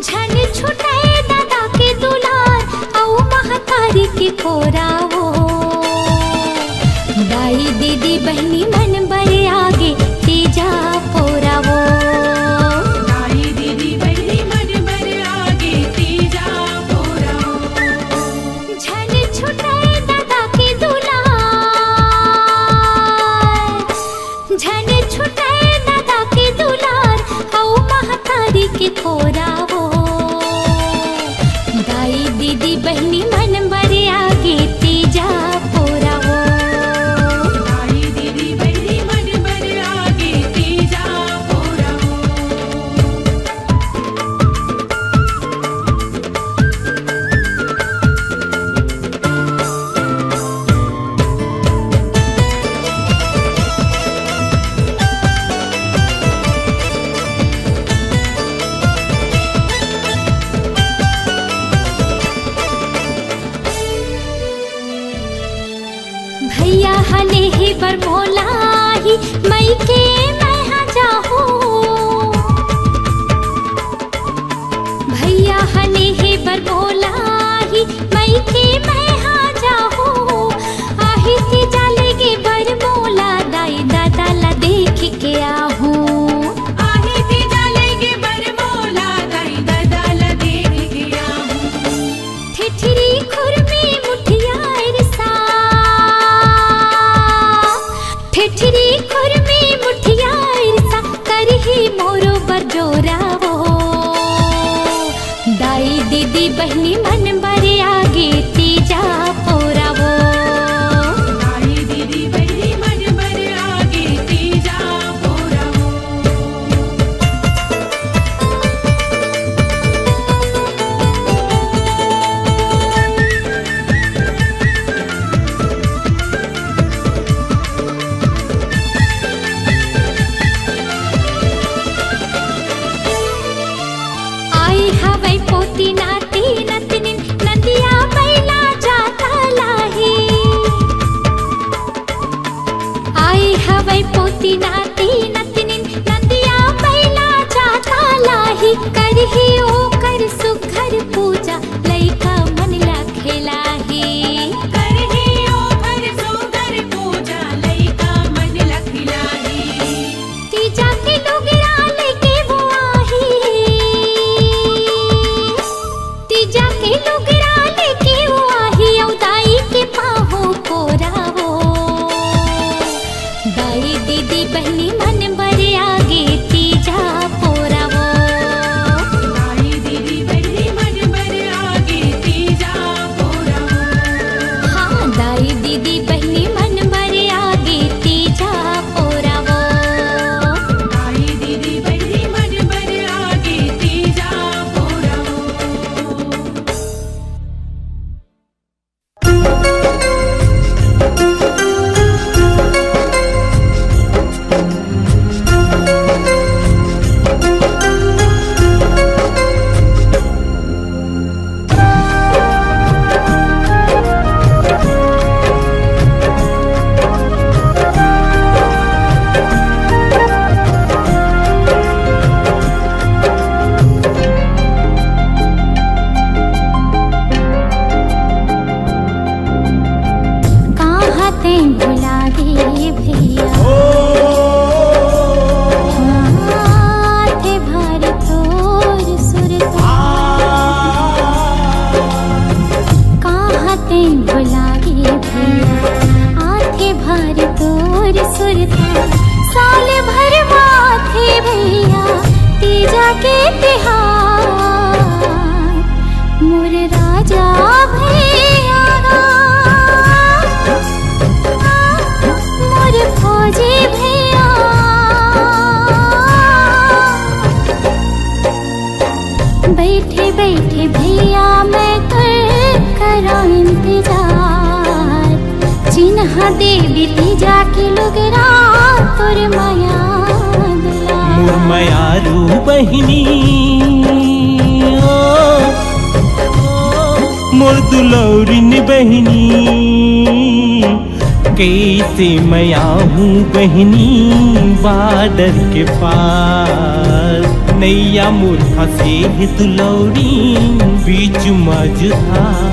झन छुटे दादा के दुलार औ महतारी के कोरावो दाई दीदी बहनी मन बड़े आगे तीजा पोरावो दाई दीदी बहनी मन बड़े आगे तीजा पोरावो झन छुटे दादा के दुलार झन छुटे दादा के दुलार औ महतारी के कोरावो दाई दीदी बहनी मन बड़े आगे तीजा पोरावो दाई दीदी बहनी मन बड़े आगे तीजा पोरावो भैया हने ही बर मोलाही मई के मैं हाँ जाहू भैया हने ही बर मोलाही मई के मैं हाँ जाहू आही ती जालेगी बर मोला दाई दादा ला देख के आहू आहे ती जालेगे बरमोला दाई दादा ला देख के आहूं ठिठिरी खुरमी मुठिया इरसा ठिठिरी खुरमी मुठिया इरसा करही मोरो बरजोरावो दाई दीदी बहनी मन बड़े आगे तीजा पोरावो दाई दीदी बहनी मन बड़े आगे तीजा पोरावो आई हवै पोती नाती नतनिन नदिया बैला जाता लाही आई हवै पोती नाती नतनिन नदिया बैला जाता लाही करही ओ कर सुघर पूजा लइका मन ला खेलाही करही ओ भर सोगर पूजा लइका मन लखिलाही तीजा के लोगरा लेके वो आही तीजा के लोगरा लेके वो आही औ दाई के पाहो कोरावो दाई दीदी बहनी मन बड़े आगे तीजा पोरावो दाई दीदी बहनी मन बड़े आगे तीजा पोरावो हाँ दाई दीदी बहनी मन बड़े आगे तीजा पोरावो दाई दीदी बहनी मन बड़े आगे तीजा पोरावो कहाँ ते भुला गए भैया थे भारी तोर सुरता कहाँ ते भुला गए भैया आथे भारी तोर सुरता साल भर माथे भैया तीजा के तिहार मोर राजा भैया मोर फौजी भैया बैठे बैठे भैया मैं करा इंतजार चिन्हा देवी तीजा के लोगरा तोर माया दुलार मोर मयारू बहिनी मोर दुलौरिन बहिनी कैसे मैं आऊं बहिनी बाडर के पार नैया मोर फंसे है दुलौरी बीच मझधार।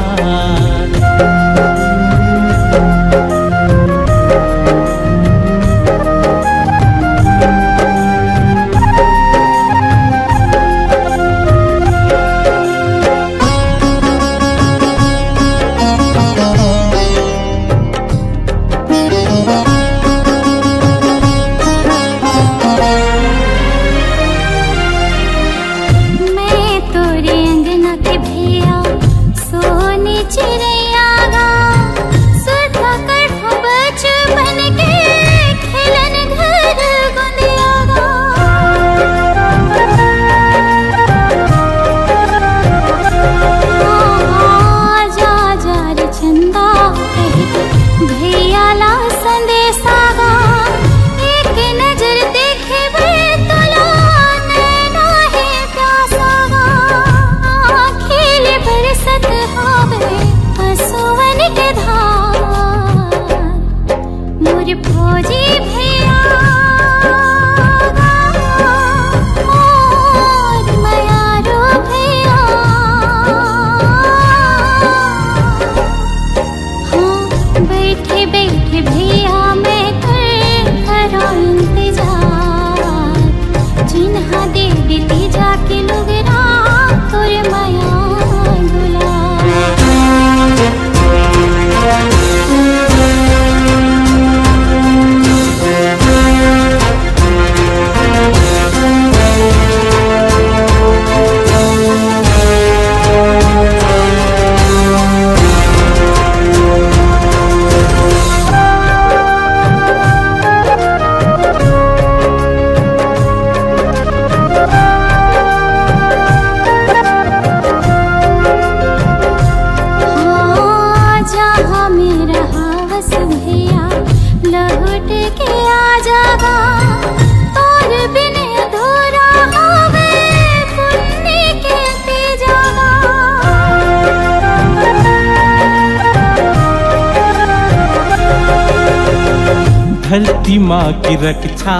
धरती माँ की रक्षा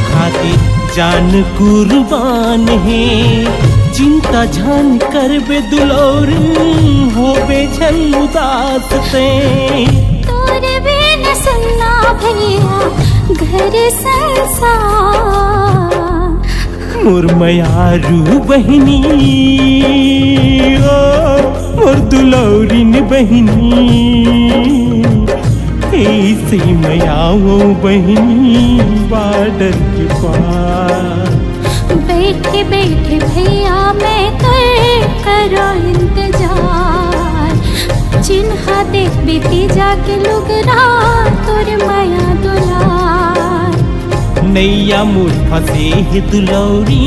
खातिर जान कुर्बान है। चिंता जान कर बे दुलौरी हो बे छन उदास से। तोर बिन सुनना भैया घर संसार। मोर मयारू बहिनी ओ मोर दुलौरिन बहिनी ऐसे मयाओ बहिनी बॉर्डर के पार। बैठे बैठे भैया मैं करो इंतजार। चिन्हा देख बेटी जाके लोग तोर माया दुलार। नैया मोर फंसे है दुलौरी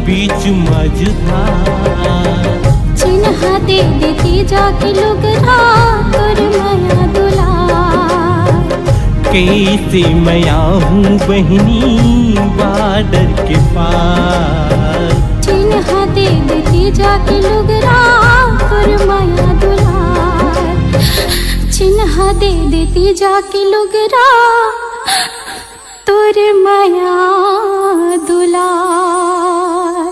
बीच मझधार। चिन्हा दे देती जाके लोग तोर माया दुलार। कैसे मैं हूँ बहनी बॉर्डर के पार। चिन्हा दे देती जाके लोग तोर माया दुलार। चिन्हा दे देती जाके लोग तोर माया दुलार।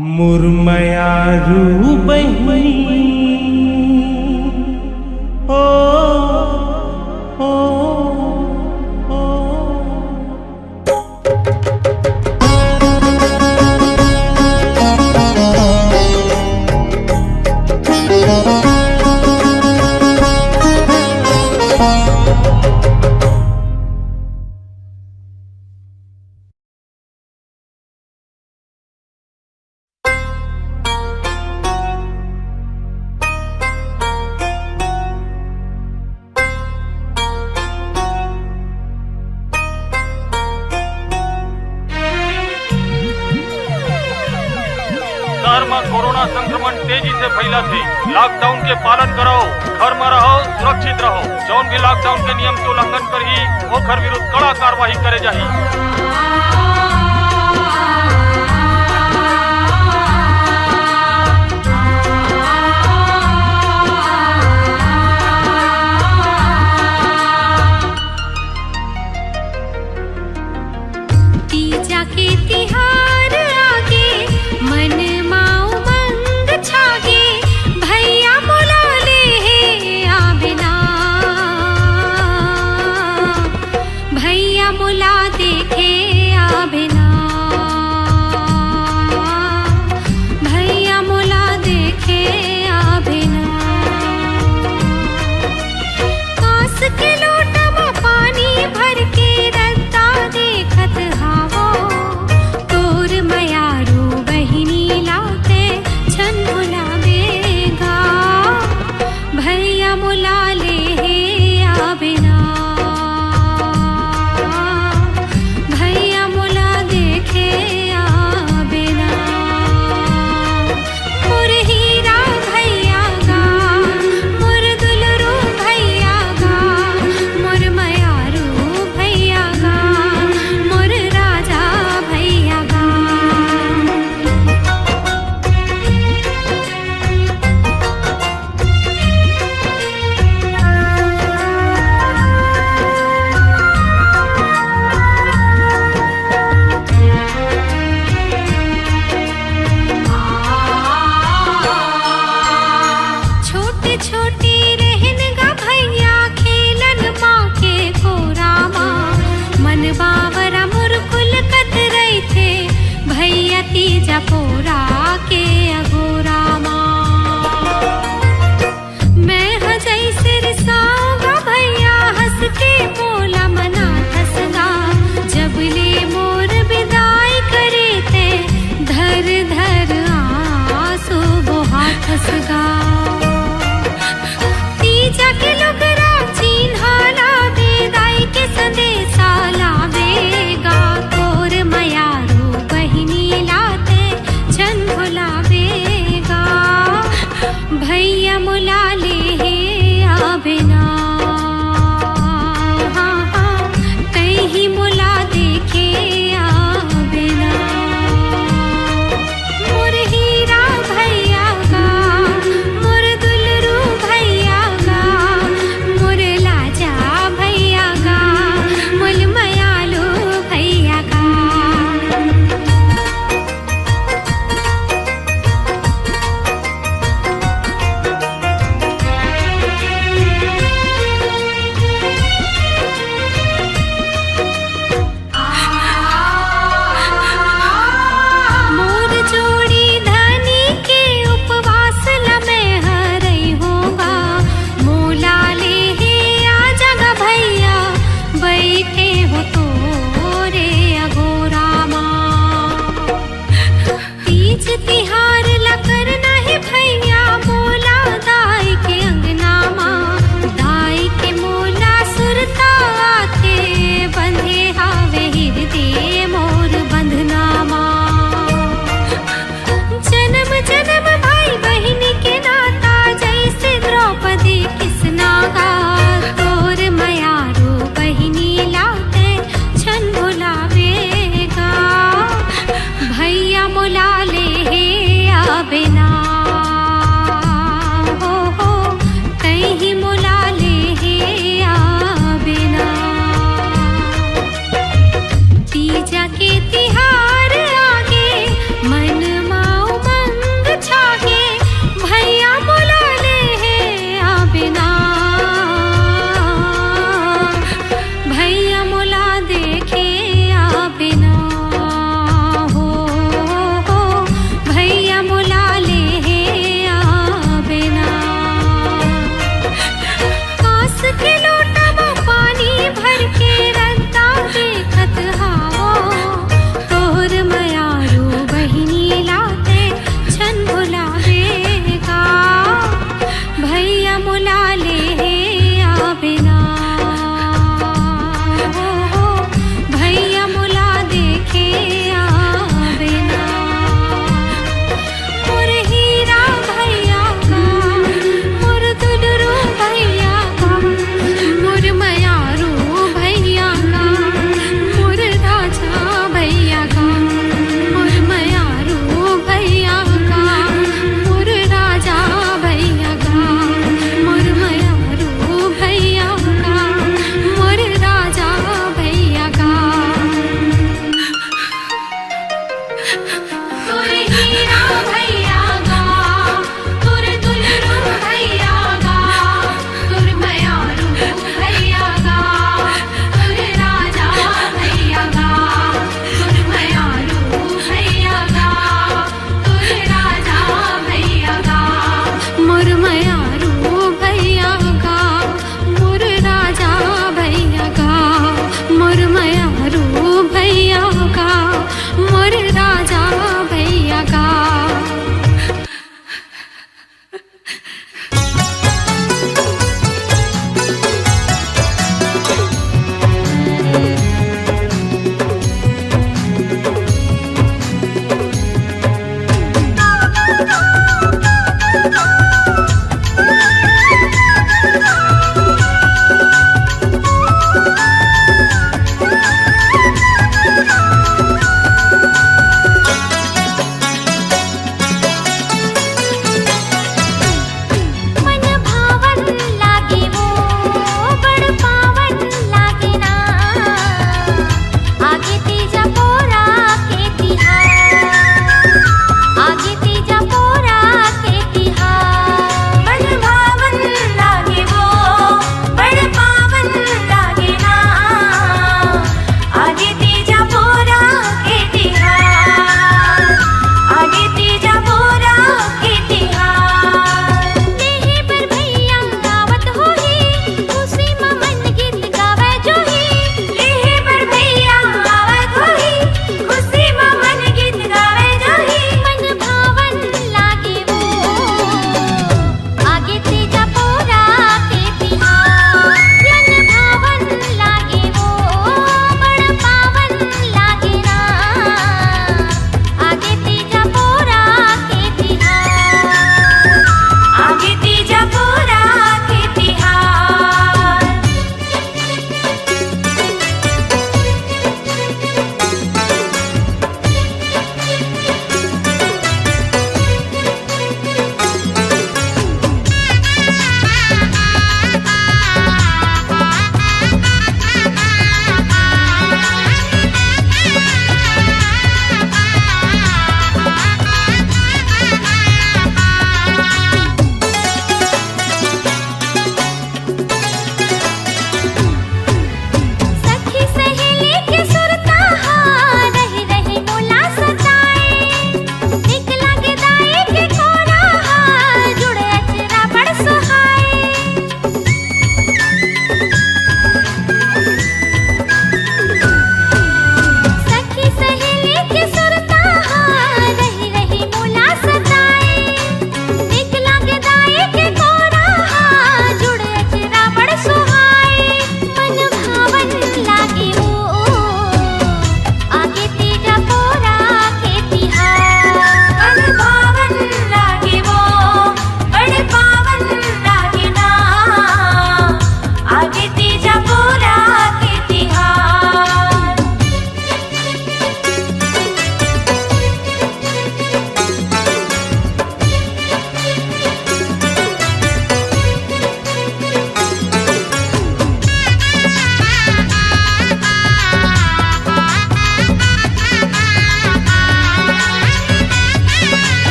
मोर मयारू बहिनी ओ ओ ओ। शहर में कोरोना संक्रमण तेजी से फैला थे। लॉकडाउन के पालन करो, घर में रहो, सुरक्षित रहो। जौन भी लॉकडाउन के नियम के उल्लंघन कर ही ओकर विरुद्ध कड़ा कार्रवाई करे जाही। देखे आवे ना, भैया मोला देखे आवे ना। कांस के लोटा में पानी भर के रत्ता देखत हावो, तोर मयारू बहिनी लाते छन भुलावेगा, भैया मोला ले आवे ना, भैया मोला दे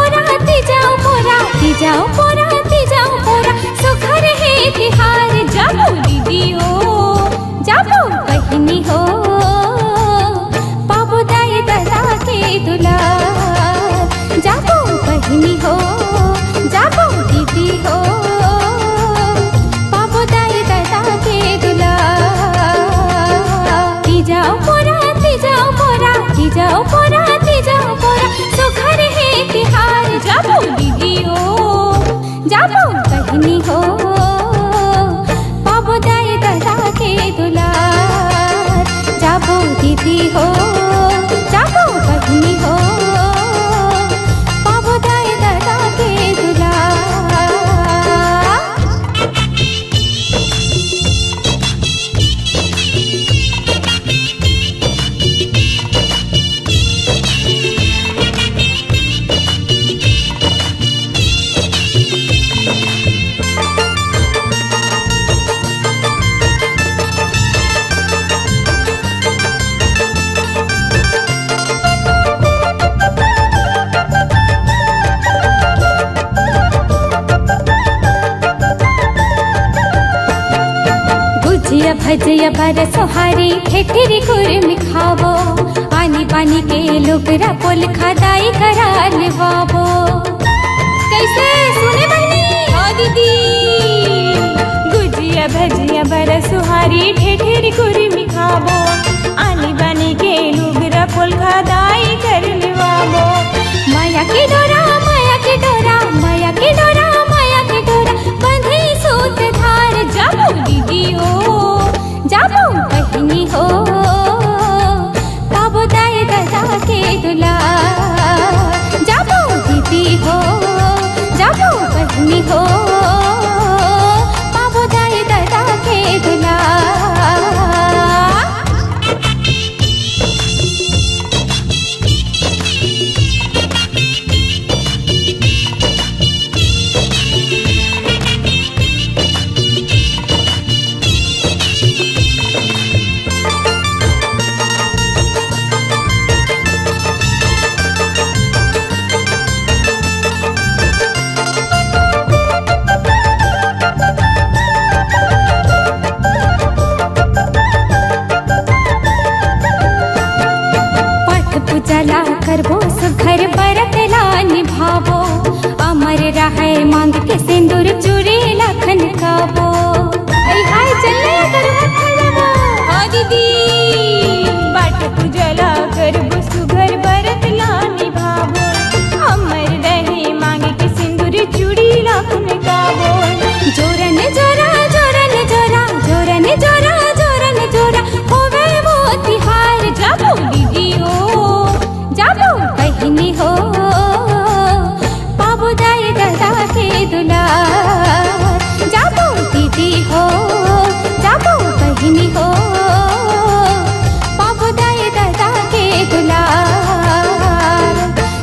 पोरा तीजाओ पोरा तीजाओ पोरा तीजाओ पोरा सुखर है तिहार जाबो दीदी हो जाबो बहिनी हो पाबो दाई दादा के दुलार जाबो बहिनी हो जाबो दीदी हो पाबो दाई दादा के दुलार तीजाओ पोरा तीजाओ पोरा तीजाओ पोरा तीजाओ पोरा सुखर है तिहार जाबो दीदी हो जाबो बहिनी हो पाबो दाई दादा के दुलार जाबो दीदी हो जाबो बहिनी हो पाबो दाई दादा के दुलार गुजिया भजिया बर सोहारी ठेठरी कुर्मी खावो आनी बानी के लोगरा पोल खदाई करा लेवावो कैसे सुने बहनी हाँ दीदी गुजिया भजिया बर सोहारी ठेठरी कुर्मी खावो आनी बानी के लोगरा पोल खदाई कर लेवावो माया के डोरा माया के डोरा माया के डोरा माया के डोरा बंधे सूत धार जाबो दीदी हो जाबो बहिनी हो पाबो दाई दादा के दुलार जाबो दीदी हो जाबो बहिनी हो पाबो दाई दादा के दुलार पूजला करबो सुघर बरत ला निभावो अमर रहे मांग के सिंदूर चूड़ी लखन काबो आई हाय चले करवा खलवा हाँ दीदी पाठ पूजला करबो सुघर बरत ला निभावो अमर रहे मांग के सिंदूर चूड़ी लखन काबो जोरन जोरा जोरन जोरा जोरन जोरा जोरन जोरा होवे वो तिहार जाबो दीदी हो जाबो बहिनी हो पाबो दाई दादा के दुलार जाबो दीदी हो जाबो बहिनी हो पाबो दाई दादा के दुलार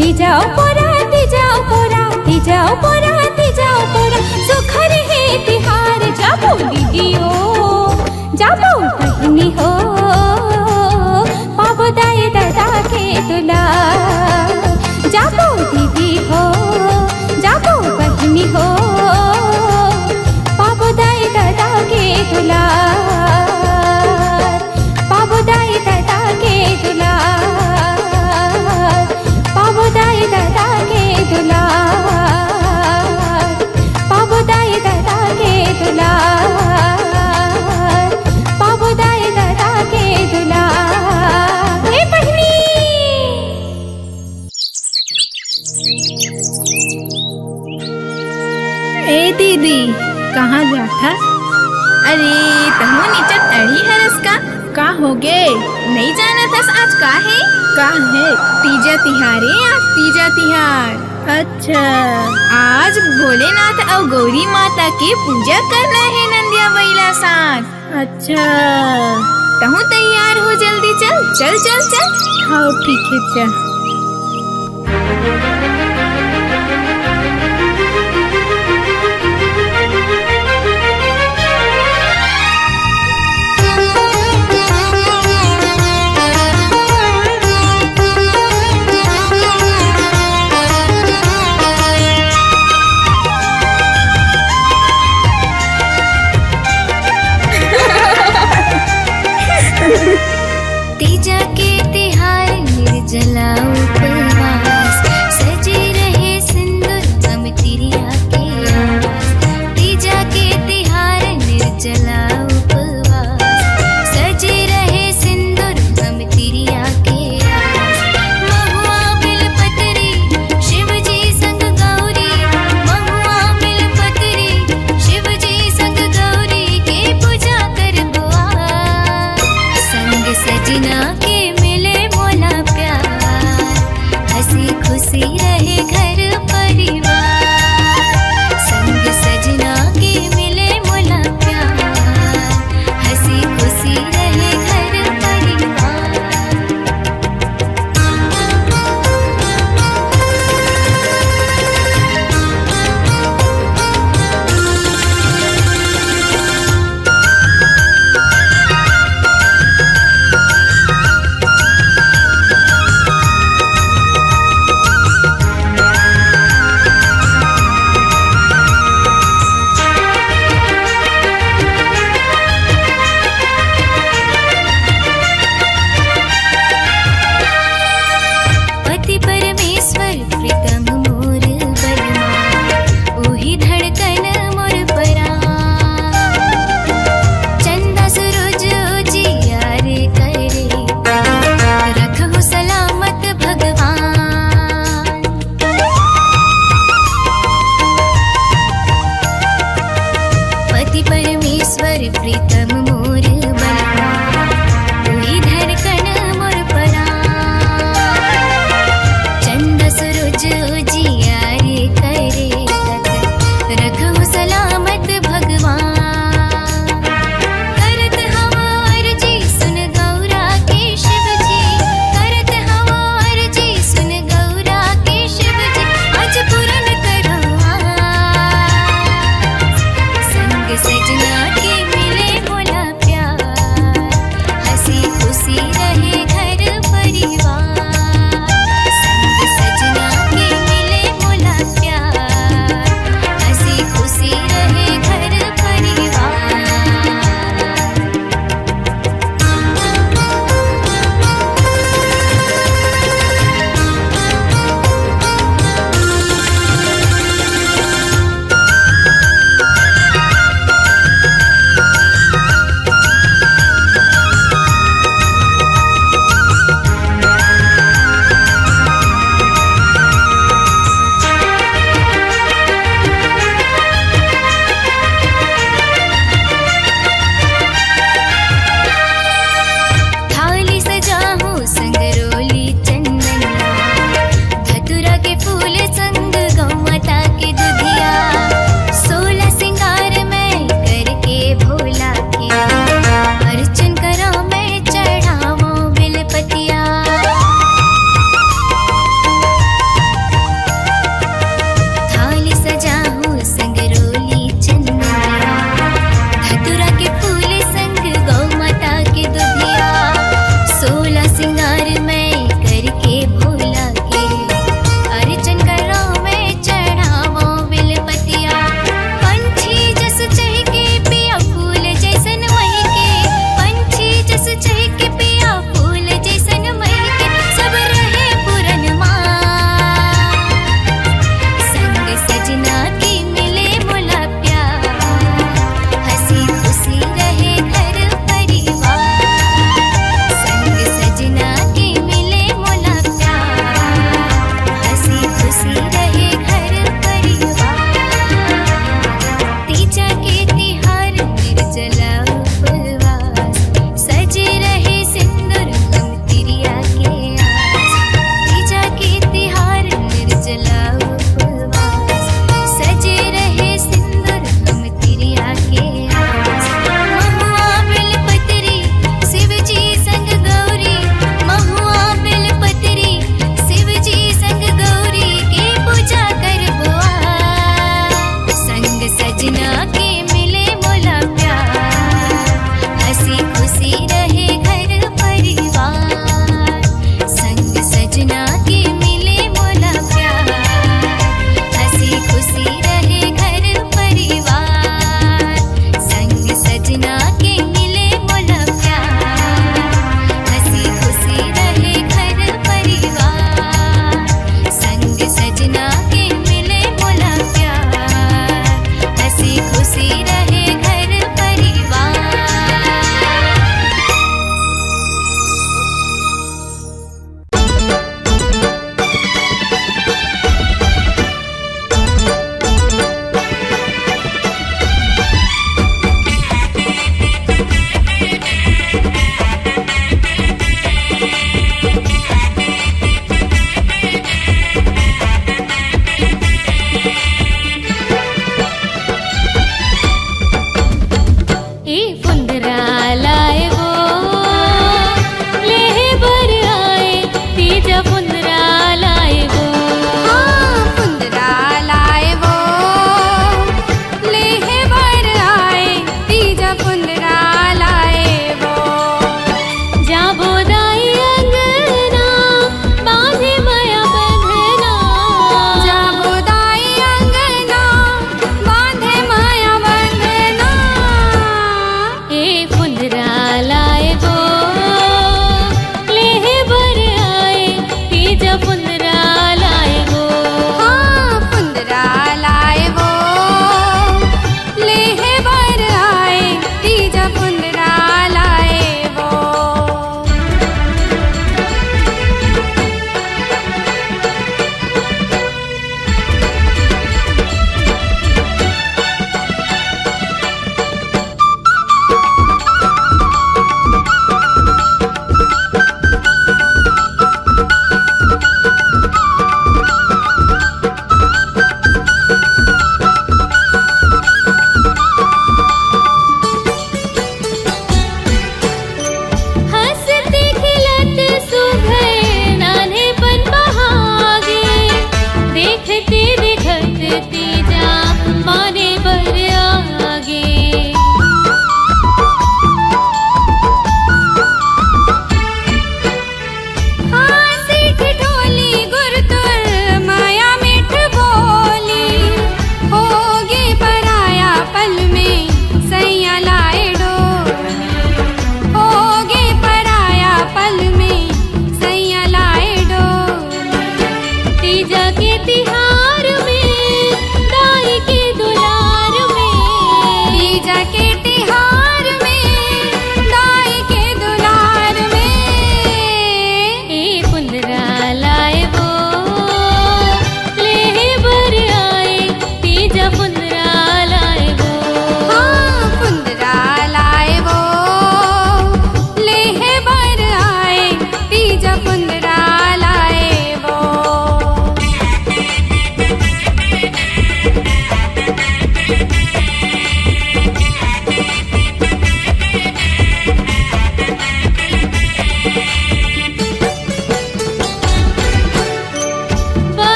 तीजाओ पोरा तीजाओ पोरा तीजाओ पोरा तीजाओ पोरा सुखर है तिहार जाबो दीदी हो जाबो बहिनी हो पाबो दाई दादा के दुलार जाबो दीदी हो जाबो बहिनी हो पाबो दाई दादा के दुलार पाबो दाई दादा के दुलार पाबो दाई दादा के दुलार पाबो दाई दादा के दुलार पाबो दाई दादा के दुलार हे बहिनी ए दीदी कहाँ जाता? अरे तहु नीचे टड़ी हरस का हो गे? नहीं जाना थस आज का है? तीजा तिहारे आज तीजा तिहार। अच्छा आज भोलेनाथ और गौरी माता की पूजा करना है नंदिया बैला साथ। अच्छा तहु तैयार हो जल्दी चल चल चल चल। हाँ ठीक है चल। प्रीतम मोर बलवा तोही धड़कन मोर परान। चंद सूरज उजियारे करे तक रखहु सलामत भगवान। करत हमार जी सुन गौरा के शिव जी, करत हमार जी सुन गौरा के शिव जी, आज पूरन करो आस। संग सजना के मिले भोला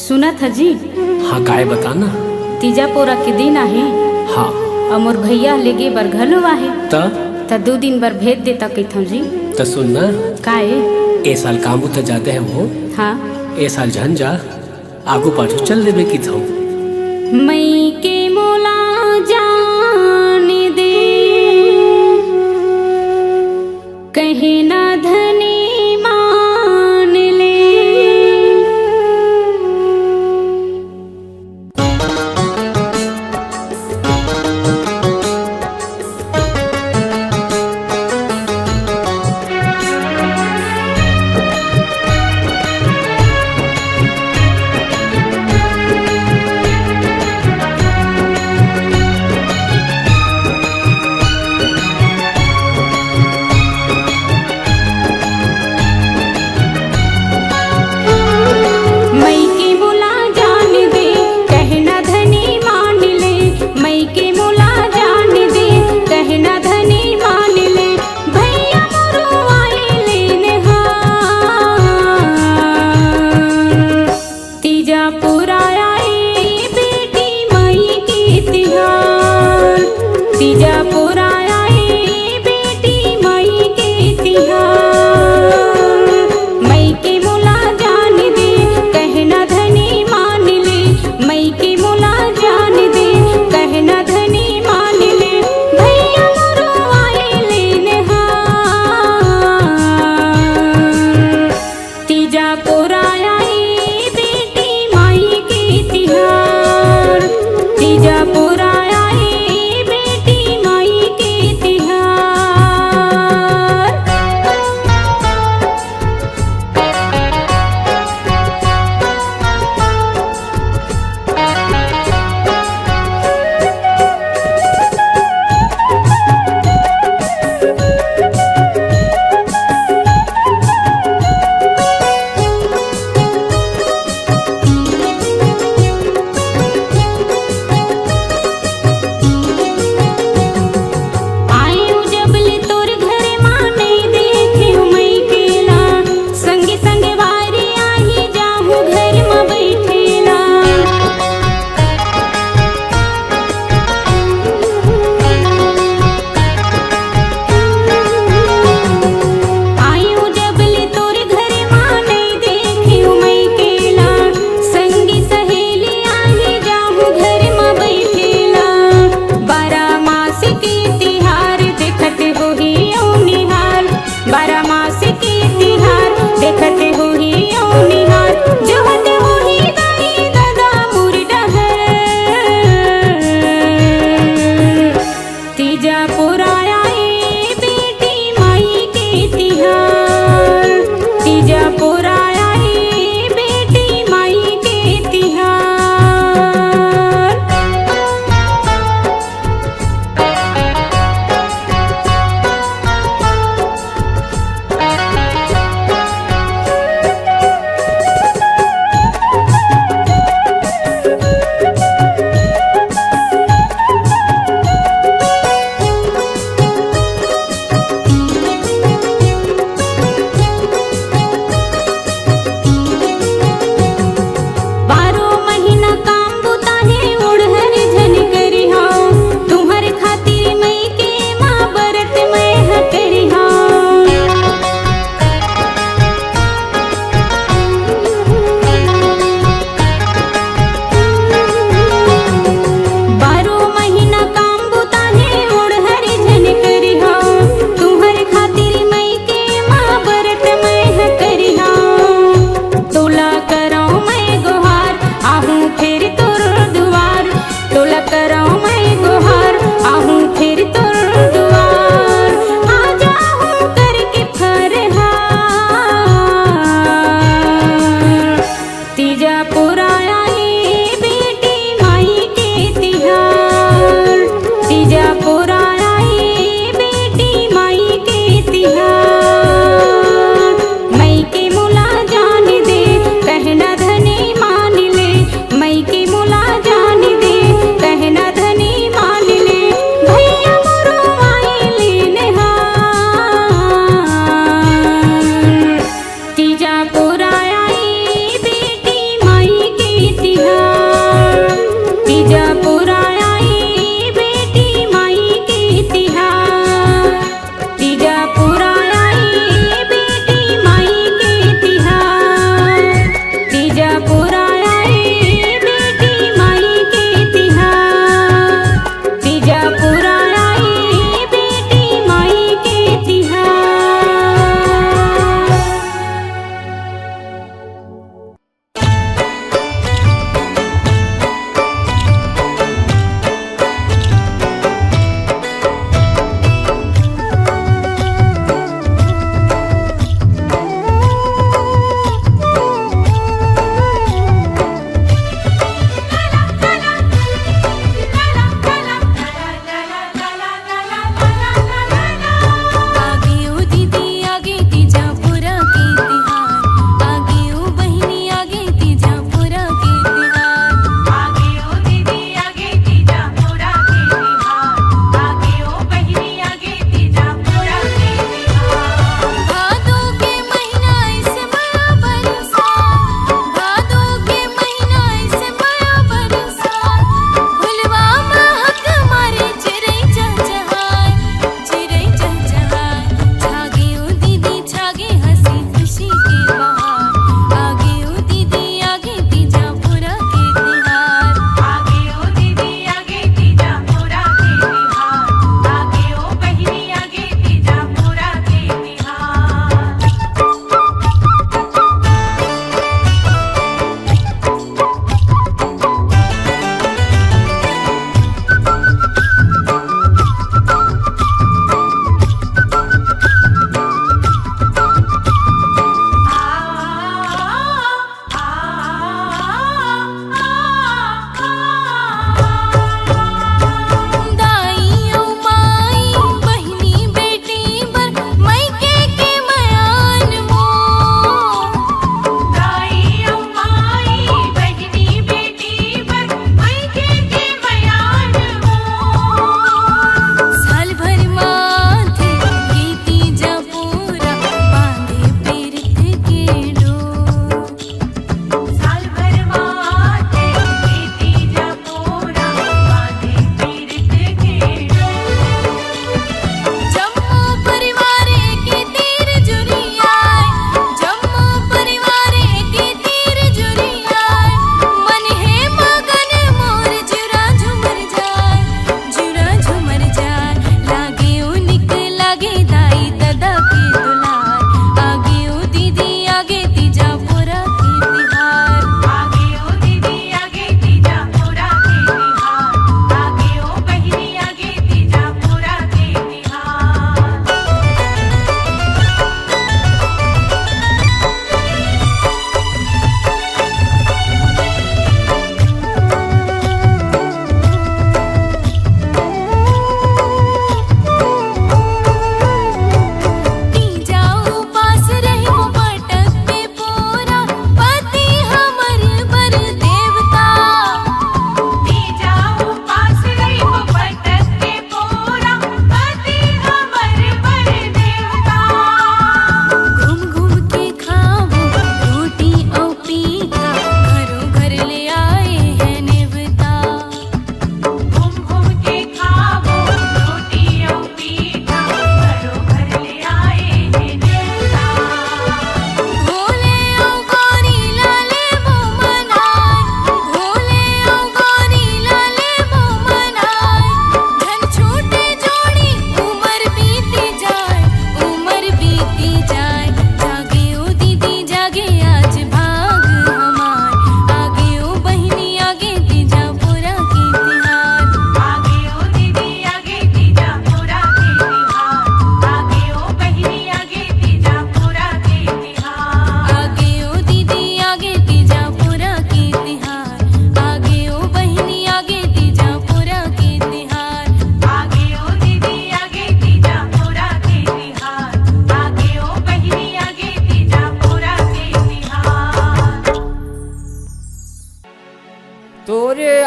सुना था जी, हाँ काय बताना। तीजा पोरा के दिन आहे हाँ और मोर भैया लेगे बर घलो आहे त 2 दिन बर भेज देता कहथो जी। त सुनना, काहे? ए साल कामू त जाते हैं वो, हाँ ए साल झन जा आगू पाछू चल देवे की थो। मई के मोला जान दे कहे ना धनी मान ले।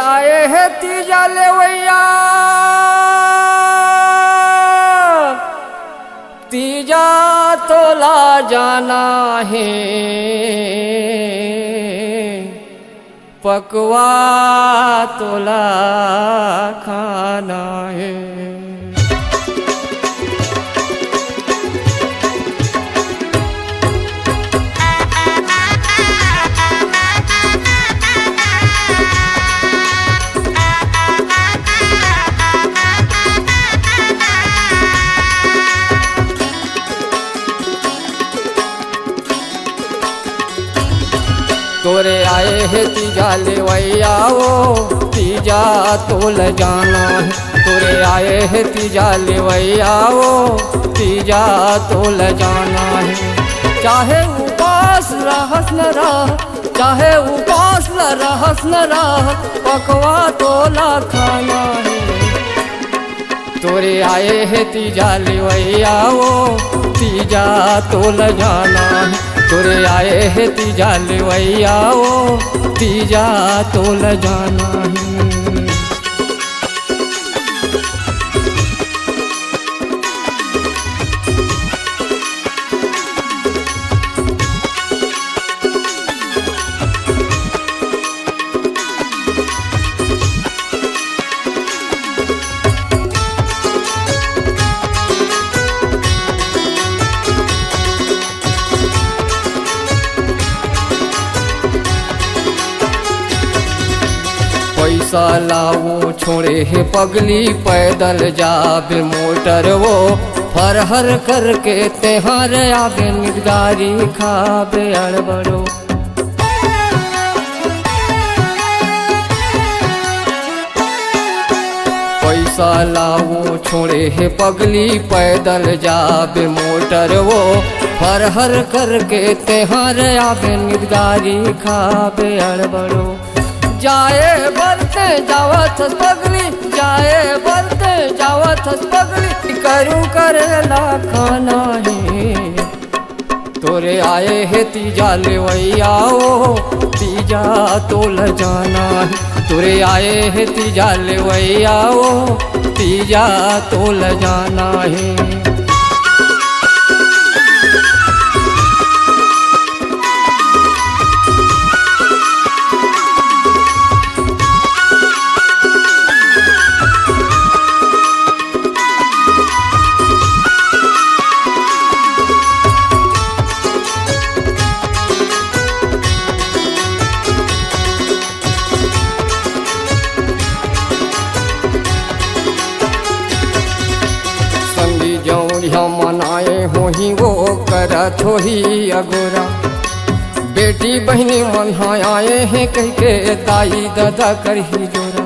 आए है तीजा लेवैया तीजा तोला जाना है पकवा तोला खाना है। तोरे आए है तीजा लेवैया वो तीजा तोल जाना है। तोरे आए है तीजा लेवैया वो तीजा तोल जाना है। चाहे उपास रहस न रह चाहे उपास रहस न रह पकवा तोला खाना है। तोरे आए है तीजा लेवैया वो तीजा तोल जाना है। तोरे आए है तीजा लेवैया वो तीजा तोल जाना है। पैसा लाओ छोड़े है पगली पैदल जाबे मोटर वो फरहर करके तेहार आबे निगारी खाबे अड़बड़ो। पैसा लाओ छोड़े है पगली पैदल जाबे मोटर वो फरहर करके तेहार आबे निगारी खाबे अड़बड़ो। जाए बरते जावत पगली जाए बरते जावत पगली करूँ करेला खाना है। तोरे आए है तीजा लेवैया वो तीजा तोल जाना है। तोरे आए है तीजा लेवैया वो तीजा तोल जाना है। जौरिया मनाए हो ही वो करत हो ही अगोरा। बेटी बहनी मनाए हैं कह के दाई दादा कर ही जोरा।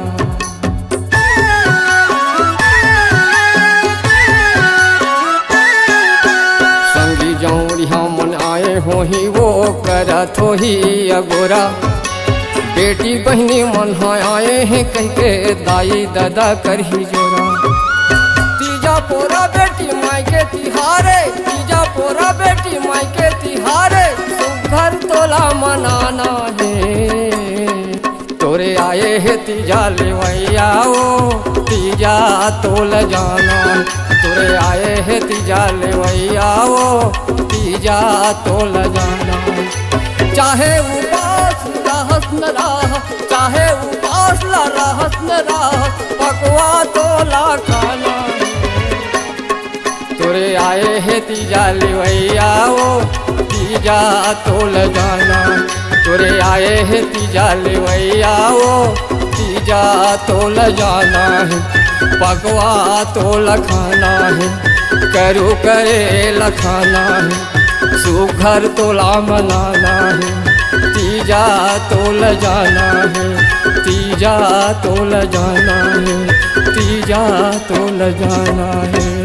संगी जौरिया मनाए हो ही वो करत हो ही अगोरा। बेटी बहनी मनाए हैं कह के दाई दादा कर ही जोरा। तीजा पोरा बेटी माई के तिहारे तीजा पोरा बेटी माई के तिहारे सुघर तोला मनाना है। तोरे आए है तीजा लेवैया वो तीजा तोल जाना है। तोरे आए है तीजा लेवैया वो तीजा तोल जाना है। चाहे उपास रहस न रह चाहे उपास रहस न रह पकवा तोला खाना। तोरे आए है तीजा लेवैया वो तीजा तोल जाना। तोरे आए है तीजा लेवैया वो तीजा तोल जाना है। पकवा तोल खाना है करू करे लखाना है। सुघर तोला मनाना है तीजा तोल जाना है। तीजा तोल जाना है तीजा तोल जाना है।